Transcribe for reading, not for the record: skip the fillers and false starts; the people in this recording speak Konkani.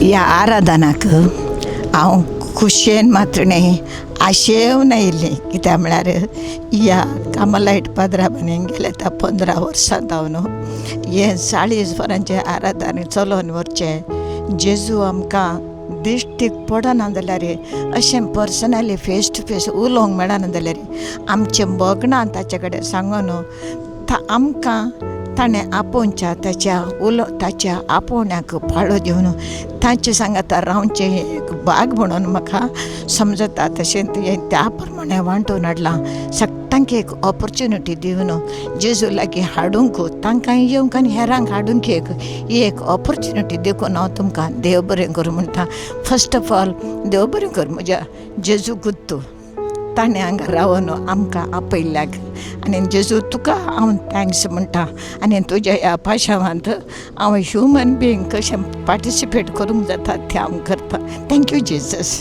ह्या आराधनाक हांव खुशयेन मात्र न्ही आशेवन येयल्ली कित्याक म्हळ्यार ह्या कामलायट पाद्राबांनी गेले 15 वर्सां जावन हे 40 वरांचे आराधना चलोवन व्हरचें जेजू आमकां दिश्टीक पडना जाल्यार अशें पर्सनली फेस टू फेस उलोवंक मेळना जाल्यार आमचें बगणां ताचे कडेन सांगून आमकां ताणें आपोवच्या ताच्या आपोवण्याक फाळो दिवन तांचे सांगात रावचें एक भाग म्हणून म्हाका समजता तशें त्या प्रमाणे वांटून हाडलां सगळ्यांक एक ऑपॉर्च्युनिटी दिवन जेजू लागीं हाडूंक तांकां येवंक आनी हेरांक हाडूंक एक ऑपॉर्च्युनिटी देखून हांव तुमकां देव बरें करूं म्हणटा. फस्ट ऑफ ऑल देव बरें कर म्हज्या जेजू गुत्तू ताणें हांगा रावन आमकां आपयल्ल्याक आनी जेजू तुका हांव थँक्स म्हणटा आनी तुज्या ह्या पाशावांत हांव ह्युमन बिंग कशें पार्टिसिपेट करूंक जाता तें हांव करता. Thank you Jesus.